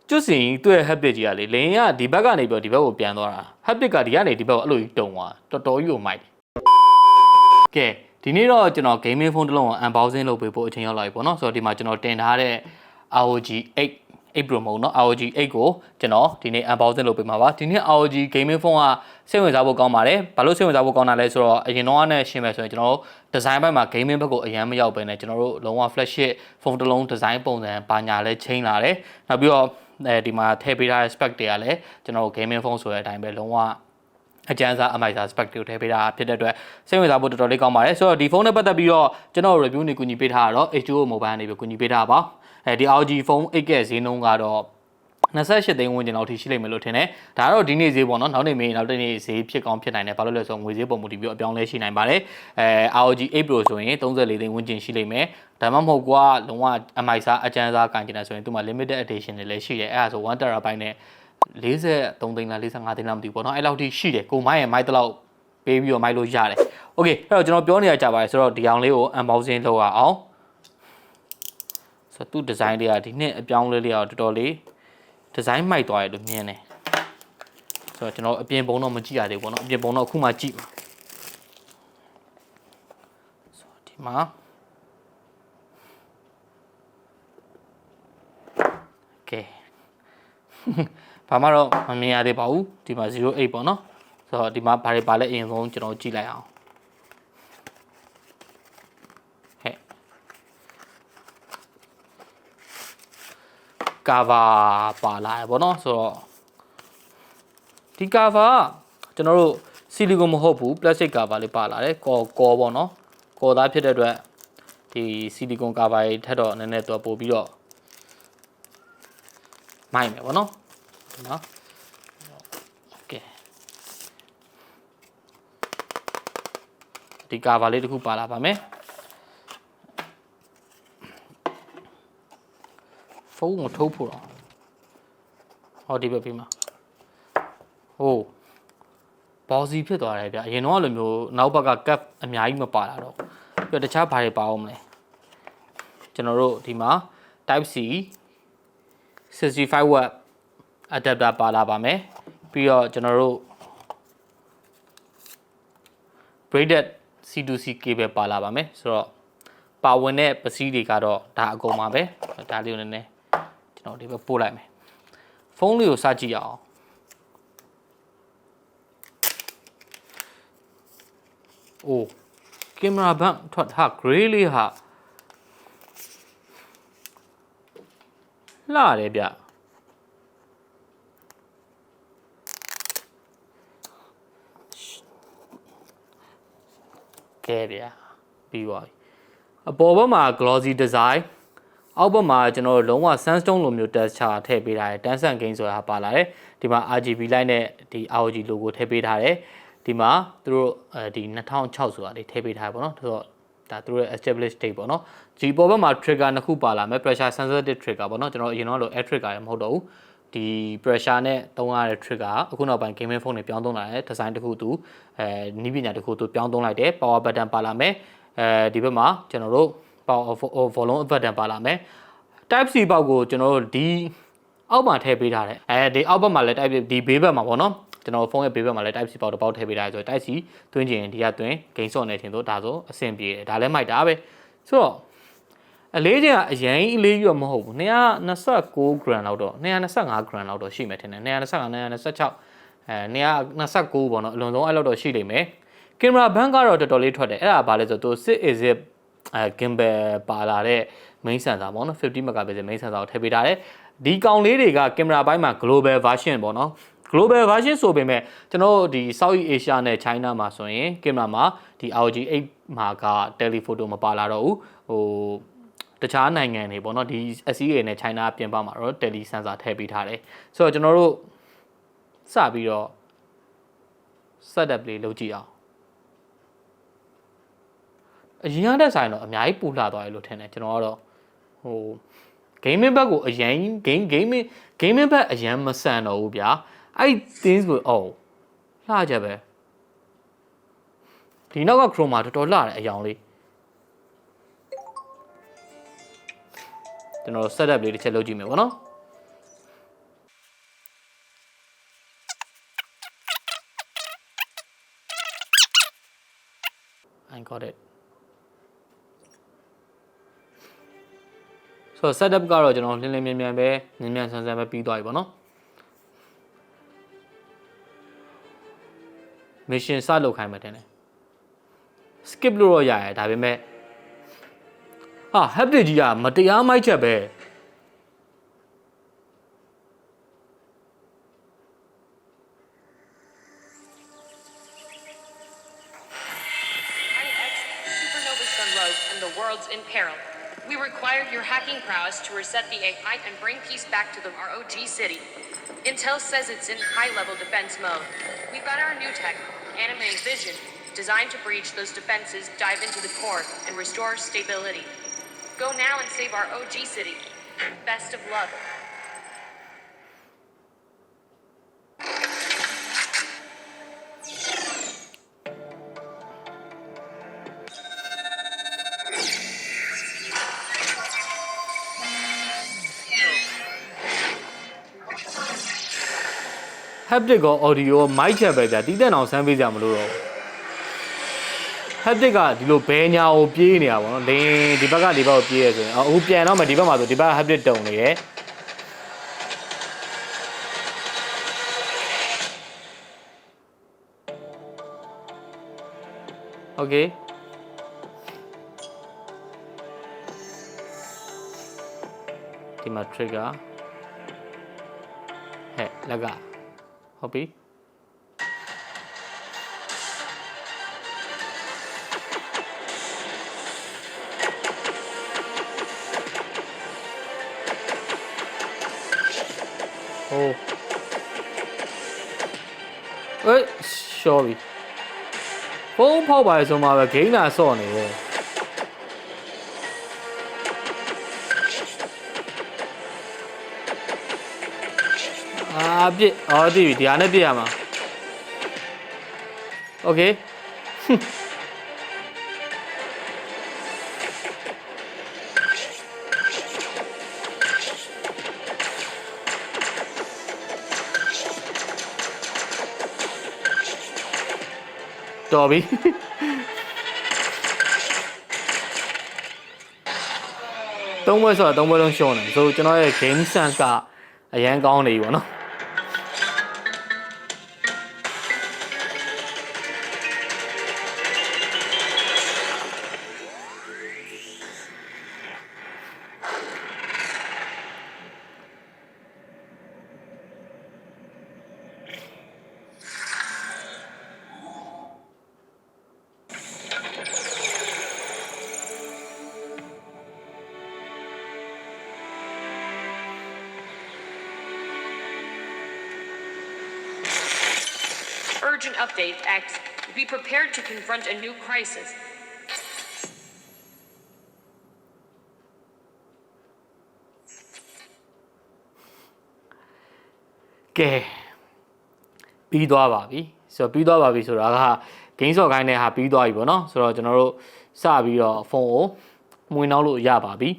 ကျွတ်စင်တွေ့ habit ကြီးကလေလင်းကဒီဘက်ကနေပြီးဒီဘက်ကိုပြန်သွားတာ habit ကဒီကနေဒီဘက်ကိုအဲ့လိုကြီးတုံသွားတော်တော်ကြီးကိုမိုက်တယ်ကဲဒီနေ့တော့ကျွန်တော် gaming phone တစ်လုံးကို unboxing လုပ်ပေးဖို့အချိန်ရောက်လာပြီပေါ့နော်ဆိုတော့ဒီမှာကျွန်တော်တင်ထားတဲ့ ROG 8 Pro မဟုတ်နော် ROG 8ကိုကျွန်တော်ဒီနေ့ unboxing လုပ်ပေးမှာပါဒီနေ့ ROG gaming phone ကစိတ်ဝင်စားဖို့ကောင်းပါတယ်ဘာလို့စိတ်ဝင်စားဖို့ကောင်းတာလဲဆိုတော့အရင်တော့နဲ့ရှင်းမယ်ဆိုရင်ကျွန်တော်တို့ design ဘက်မှာ gaming ဘက်ကိုအရင်မရောက်ဘဲနဲ့ကျွန်တော်တို့လုံးဝ flagship phone တစ်လုံး design ပုံစံပါညာလဲချိန်လာတယ်နောက်ပြီးတော့ဒီမှာထည့်ပေးထားတဲ့ spec တွေကလည်းကျွန်တော်တို့ gaming phone ဆိုတဲ့အတိုင်းပဲလုံးဝအကျန်းစားအမိုက်စား spec တွေကိုထည့်ပေးတာဖြစ်တဲ့အတွက်စိတ်ဝင်စားဖို့တော်တော်လေးကောင်းပါတယ်ဆိုတော့ဒီဖုန်းနဲ့ပတ်သက်ပြီးတော့ကျွန်တော် review နေကူညီပေးထားတာတော့ H2O Mobile နေပြီးကူညီပေးထားပါဒီ ROG phone 8ရဲ့ဈေးနှုန်းကတော့28သိန်းဝန်းကျင်လောက်ထိရှိလိမ့်မယ်လို့ထင်တယ်ဒါကတော့ဒီနေ့ဈေးပေါ့နော်နောက်နေ့မင်းနောက်နေ့ဈေးဖြစ်ကောင်းဖြစ်နိုင်တယ်ဘာလို့လဲဆိုတော့ငွေဈေးပုံမူတည်ပြီးအပြောင်းလဲရှိနိုင်ပါတယ်ROG 8 Pro ဆိုရင်34သိန်းဝန်းကျင်ရှိလိမ့်မယ်ဒါမှမဟုတ်ကွာလုံးဝအမိုက်စားအကျန်းစားကန်ကျင်တယ်ဆိုရင်သူ့မှာ limited edition တွေလည်းရှိတယ်အဲ့ဒါဆို 1TB နဲ့43သိန်းလား45သိန်းလားမသိဘူးပေါ့နော်အဲ့လောက်ထိရှိတယ်ကိုမိုင်းရဲ့မိုက်တလောက်ပေးပြီးတော့မိုက်လို့ရတယ်โอเคအဲ့တော့ကျွန်တော်ပြောနေရကြပါတယ်ဆိုတော့ဒီအောင်လေးကို unboxing လုပ်ရအောင်ဆိုတော့သူ့ design တွေကဒီနှစ်အပြောင်းလဲလေးတော့တော်တော်လေး design မိုက်သွားတယ်လို့မြင်တယ်ဆိုတော့ကျွန်တော်အပြင်ပုံတော့မကြည့်ရသေးဘူးပေါ့နော်အပြင်ပုံတော့အခုမှကြည့်ပါဆိုတော့ဒီမှာโอเคဘာမှတော့မမြင်ရသေးပါဘူးဒီမှာ08ပေါ့နော်ဆိုတော့ဒီမှာဘာတွေပါလဲအရင်ဆုံးကျွန်တော်ကြည့်လိုက်အောင်ဟဲ့ကာဗာပါလာရပေါ့နော်ဆိုတော့ဒီကာဗာကျွန်တော်တို့ဆီလီကွန်မဟုတ်ဘူးပလတ်စတစ်ကာဗာလေးပါလာတယ်ကောပေါ့နော်ကောသားဖြစ်တဲ့အတွက်ဒီဆီလီကွန်ကာဗာကြီးထက်တော့နည်းနည်းတော့ပို့ပြီးတော့မိုက်မယ်ပေါ့နော်နော်โอเคဒီကာဗာလေးတစ်ခုပါလာပါမယ်ဖုန်းကိုထုတ်ဖို့တော့ဟောဒီဘက်ပြီးမှာဟိုဘောစီဖြစ်သွားတယ်ဗျအရင်တော့လိုမျိုးနောက်ဘက်က cap အများကြီးမပါလာတော့ပြီးတော့တခြားဘာတွေပါအောင်မလဲကျွန်တော်တို့ဒီမှာ type C 65 watt adapter ပါလာပါမယ်ပြီးတော့ကျွန်တော်တို့ braided C2C cable ပါလာပါမယ်ဆိုတော့ပါဝင်တဲ့ပစ္စည်းတွေကတော့ဒါအကုန်ပါပဲဒါလေးကိုနည်းနည်းကျွန်တော်ဒီဘက်ပို့လိုက်မယ်ဖုန်းလေးကိုစကြည့်အောင်အိုးကင်မရာဘန်ထွက်ဟာ gray လေးဟာလှတယ်ဗျကဲဗျာပြီးသွားပြီအပေါ်ဘက်မှာ glossy design အောက်ဘက်မှာကျွန်တော်လုံးဝ sandstone လိုမျိုး texture ထည့်ပေးထားတယ်တန်းဆန်ကိန်းဆိုတာပါလာတယ်ဒီမှာ RGB light နဲ့ဒီ ROG logo ထည့်ပေးထားတယ်ဒီမှာသူတို့ဒီ2006ဆိုတာလေးထည့်ပေးထားပါတော့ဆိုတော့ဒါသူတို့ရဲ့ established date ပေါ့နော်ဒီပေါ်ဘက်မှာ trigger နှစ်ခုပါလာမယ် pressure sensitive trigger ပေါ့နော်ကျွန်တော်အရင်တော့လို air trigger ရမဟုတ်တော့ဘူးဒီ pressure နဲ့သုံးရတဲ့ trigger အခုနောက်ပိုင်း gaming phone တွေပြောင်းသုံးလာတယ် design တစ်ခုသူနီးပညာတစ်ခုသူပြောင်းသုံးလိုက်တယ် power button ပါလာမယ်ဒီဘက်မှာကျွန်တော်တို့ power volume button ပါလာမယ် type C ပေါက်ကိုကျွန်တော်တို့ဒီအောက်မှာထည့်ပေးထားတယ်ဒီအောက်ဘက်မှာလည်း type ဒီဘေးဘက်မှာပေါ့နော်ကျွန်တော်ဖုန်းရဲ့ဘေးဘက်မှာလည်း type C ပေါက်တစ်ပေါက်ထည့်ပေးထားတယ်ဆိုတော့ type C သွင်းချင်ဒီကသွင်းဂိမ်းစော့နေခြင်းတို့ဒါဆိုအဆင်ပြေတယ်ဒါလည်းမိုက်တာပဲဆိုတော့အလေးချင်းကအရင်အလေးကြီးတော့မဟုတ်ဘူး229 gram လောက်တော့225 gram လောက်တော့ရှိမယ်ထင်တယ်225 226 229ပေါ့နော်အလွန်ဆုံးအဲ့လောက်တော့ရှိလိမ့်မယ်ကင်မရာဘန်ကတော့တော်တော်လေးထွက်တယ်အဲ့ဒါဘာလဲဆိုတော့6 is it gimbal ပါလာတဲ့ main sensor ပေါ့နော်50 megapixel main sensor ကိုထည့်ပေးထားတယ်ဒီကောင်လေးတွေကကင်မရာဘိုင်းမှာ global version ပေါ့နော် global version ဆိုပေမဲ့ကျွန်တော်ဒီ Southeast Asia နဲ့ China မှာဆိုရင်ကင်မရာမှာဒီ ROG 8မှာက telephoto မပါလာတော့ဘူးဟိုတခြားနိုင်ငံတွေပေါ့နော်ဒီ SEA နဲ့ China ပြင်ပမှာတော့ tele sensor ထည့်ပေးထားတယ်ဆိုတော့ကျွန်တော်တို့စပြီးတော့ setup လေးလုပ်ကြည့်အောင်အရင်ကတည်းကဆိုင်တော့အများကြီးပူလာသွားတယ်လို့ထင်တယ်ကျွန်တော်ကတော့ဟို gaming ဘက်ကိုအရင် gaming ဘက်အရင်မဆန်တော့ဘူးဗျာအဲ့ things ကိုလှကြပဲဒီနောက်က chroma တော်တော်လှတယ်အယောင်လေးကျွန်တော် setup လေးတစ်ချက်လုပ်ကြည့်မယ်ပေါ့နော် I got it so setup ကတော့ကျွန်တော်လင်းလင်းမြန်မြန်ပဲမြန်မြန်ဆန်ဆန်ပဲပြီးသွားပြီပေါ့နော် mission စလုပ်ခိုင်းမှတင်တယ် skip လို့တော့ရရတယ်ဒါပေမဲ့ဟာ haptic ကြီးကမတရားမိုက်ချက်ပဲ The world's in peril. We require your hacking prowess to reset the AI and bring peace back to the ROG city. Intel says it's in high-level defense mode. We've got our new tech, Anime Vision, designed to breach those defenses, dive into the core, and restore stability. Go now and save our OG city. Best of luck. haptic ကို audio ကို mic ချက်ပဲဗျာတီးတဲ့အောင်ဆန်းပေးကြမလို့တော့ haptic ကဒီလိုဘဲညာကိုပြေးနေတာပေါ့နော်လင်းဒီဘက်ကဒီဘက်ကိုပြေးရဆိုရင်အခုပြန်တော့မှဒီဘက်မှာဆိုဒီဘက် haptic တုံနေရယ် okay ဒီမှာ trigger ဟဲ့လက်ကဟုတ်ပြီ Oh. Ê, sorry. ဖုန်းဖောက်ပါဆိုမှပဲဂိမ်းလာဆော့နေတယ်ပြစ်အော်ဒီဒီဟာနဲ့ပြစ်ရမှာ Okay တော်ပြီသုံးဘွဲဆိုတာသုံးဘွဲလုံးရှုံးတယ်ဆိုကျွန်တော်ရဲ့ game sense ကအရန်ကောင်းနေပြီပေါ့နော် Urgent update, X. Be prepared to confront a new crisis. ကဲပြီးသွားပါပြီဆိုတော့ပြီးသွားပါပြီဆိုတာကဂိမ်းဆော့ခိုင်းတဲ့ဟာပြီးသွားပြီပေါ့နော်ဆိုတော့ကျွန်တော်တို့စပြီးတော့ဖုန်းကိုမှွေနှောက်လို့ရပါပြီ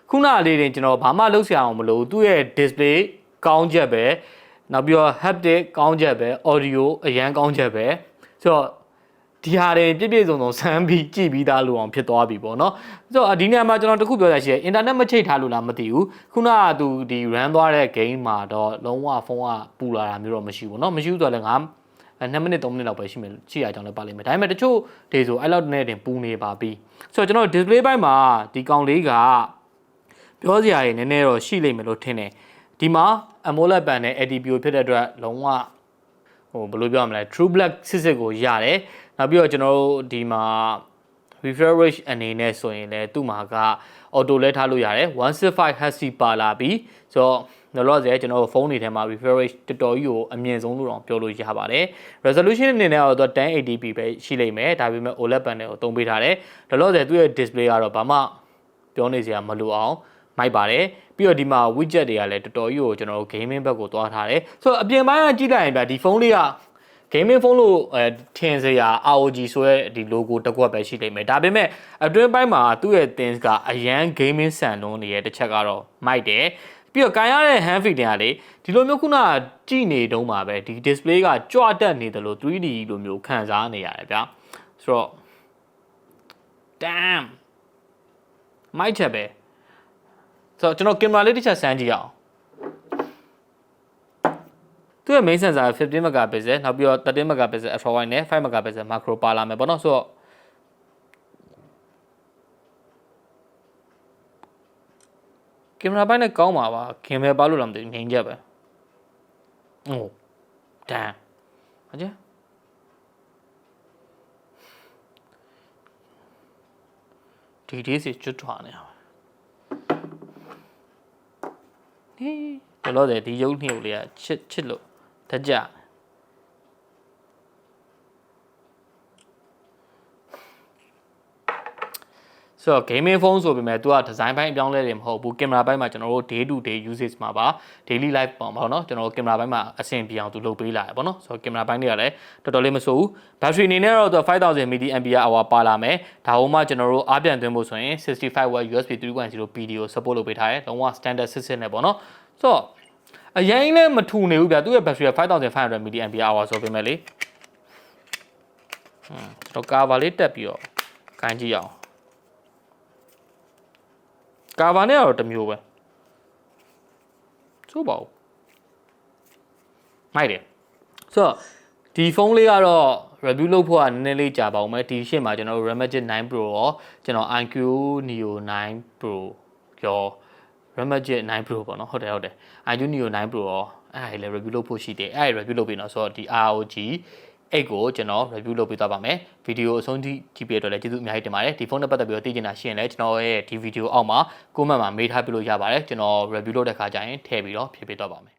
ခုနလေးတင်ကျွန်တော်ဘာမှလုပ်စရာအောင်မလိုသူ့ရဲ့ display ကောင်းချက်ပဲနောက်ပြီးတော့ haptic ကောင်းချက်ပဲ audio အရန်ကောင်းချက်ပဲဆိုတော့ဒီဟာတွေပြည့်ပြည့်စုံစုံစမ်းပြီးကြည့်ပြီးသားလို့အောင်ဖြစ်သွားပြီပေါ့နော်ဆိုတော့ဒီနေရာမှာကျွန်တော်တခုပြောရရှိတယ် internet မချိတ်ထားလို့လားမသိဘူးခုနကသူဒီ run သွားတဲ့ game မှာတော့လုံးဝဖုန်းကပူလာတာမျိုးတော့မရှိဘူးเนาะမရှိဘူးဆိုတော့လည်းငါ2မိနစ်3မိနစ်လောက်ပဲရှိမယ်ကြည့်ရအောင်လည်းပါလိမ့်မယ်ဒါပေမဲ့တချို့ဒေဆိုအဲ့လောက်နဲ့တင်ပူနေပါပြီဆိုတော့ကျွန်တော် display ဘက်မှာဒီကောင်လေးကပြောစရာတွေနည်းနည်းတော့ရှိလိမ့်မယ်လို့ထင်တယ်ဒီမှာ AMOLED panel ATPO ဖြစ်တဲ့အတွက်လုံးဝဘယ်လိုပြောရမလဲ True Black စစ်ကိုရတယ်နောက်ပြီးတော့ကျွန်တော်တို့ဒီမှာ refresh rate အနေနဲ့ဆိုရင်လည်းသူ့မှာက auto လဲထားလို့ရတယ်165 Hz ပါလာပြီဆိုတော့လောလောဆယ်ကျွန်တော်တို့ဖုန်းတွေထဲမှာ refresh rate တော်တော်ကြီးကိုအမြင့်ဆုံးလို့တော့ပြောလို့ရပါတယ် resolution အနေနဲ့တော့ 1080p ပဲရှိလိမ့်မယ်ဒါပေမဲ့ OLED panel ကိုသုံးပေးထားတယ်လောလောဆယ်သူ့ရဲ့ display ကတော့ဘာမှပြောနေစရာမလိုအောင်မိုက်ပါတယ်ပြီးတော့ဒီမှာ widget တွေကလည်းတော်တော်ကြီးကိုကျွန်တော်တို့ gaming ဘက်ကိုသွားထားတယ်ဆိုတော့အပြင်ပိုင်းကကြည့်လိုက်ရင်ဗျဒီဖုန်းလေးက gaming phone လို့ထင်စရာ ROG ဆိုတဲ့ဒီ logo တစ်ခွက်ပဲရှိလိမ့်မယ်ဒါပေမဲ့အတွင်းပိုင်းမှာသူ့ရဲ့ things ကအရန် gaming ဆန်လုံးနေတဲ့တစ်ချက်ကတော့မိုက်တယ်ပြီးတော့ကန်ရတဲ့ hand feed တွေကလေဒီလိုမျိုးခုနကြည့်နေတုံးပါပဲဒီ display ကကြွတက်နေတယ်လို့ 3D လိုမျိုးခံစားနေရတယ်ဗျာဆိုတော့ damn မိုက်ချက်ပဲဆိုတော့ကျွန်တော်ကင်မရာလေးတစ်ချက်စမ်းကြည့်အောင်သူ့ရဲ့ main sensor 15 megapixel နောက်ပြီးတော့13 megapixel ultra wide နဲ့5 megapixel macro ပါလာမယ်ပေါ့နော်ဆိုတော့ကင်မရာပိုင်းနဲ့ကောင်းပါပါခင်ပဲပါလို့လားမသိဘူးငိမ့်ချက်ပဲโอ้damn ဟုတ်ကြဒီစီကျွတ်ထွားနေရပါဟေးဘယ်လိုလဲဒီရုပ်နှို့လေးကချစ်လို့တကြဆိုတော့ gaming phone ဆိုပေမဲ့သူက design ပိုင်းအပြောင်းလဲတယ်မဟုတ်ဘူးကင်မရာပိုင်းမှာကျွန်တော်တို့ day to day usage မှာပါ daily life ပေါ့เนาะကျွန်တော်တို့ကင်မရာပိုင်းမှာအဆင်ပြေအောင်သူလုပ်ပေးလာတယ်ပေါ့เนาะဆိုတော့ကင်မရာပိုင်းတွေကလည်းတော်တော်လေးမဆိုးဘူး battery အနေနဲ့တော့သူ5000 mAh ပါလာမယ်ဒါမှမဟုတ်ကျွန်တော်တို့အားပြန်သွင်းဖို့ဆိုရင်65W USB 3.0 PD ကို support လုပ်ပေးထားတယ်လုံးဝ standard စစ်နဲ့ပေါ့เนาะဆိုတော့အရင်လည်းမထူနေဘူးဗျာသူ့ရဲ့ battery က5500 mAh ဆိုပေမဲ့လေကျွန်တော် cover လေးတက်ပြီးတော့ခိုင်းကြည့်အောင်ကာဗာနဲ့တော့တစ်မျိုးပဲဆိုပါဦးမိုက်တယ်ဆိုတော့ဒီဖုန်းလေးကတော့ review လုပ်ဖို့ကနည်းနည်းလေးကြာပါဦးမယ်ဒီရှေ့မှာကျွန်တော်တို့ ROG 9 Pro ရောကျွန်တော် iQ Neo 9 Pro ရော ROG 9 Pro ပေါ့နော်ဟုတ်တယ် iQ Neo 9 Pro ရောအဲ့ဒါလည်း review လုပ်ဖို့ရှိတယ်အဲ့ဒါ review လုပ်ပြီးတော့ဆိုတော့ဒီ ROG အဲ့ကိုကျွန်တော် review လုပ်ပေးသွားပါမယ်ဗီဒီယိုအဆုံးထိကြည့်ပြတော့လည်းကျေးဇူးအများကြီးတင်ပါတယ်ဒီဖုန်းနဲ့ပတ်သက်ပြီးတော့သိချင်တာရှိရင်လည်းကျွန်တော်ရဲ့ဒီဗီဒီယိုအောက်မှာ comment မှာမေးထားပြလို့ရပါတယ်ကျွန်တော် review လုပ်တဲ့ခါကျရင်ထည့်ပြီးတော့ဖြည့်ပေးသွားပါမယ်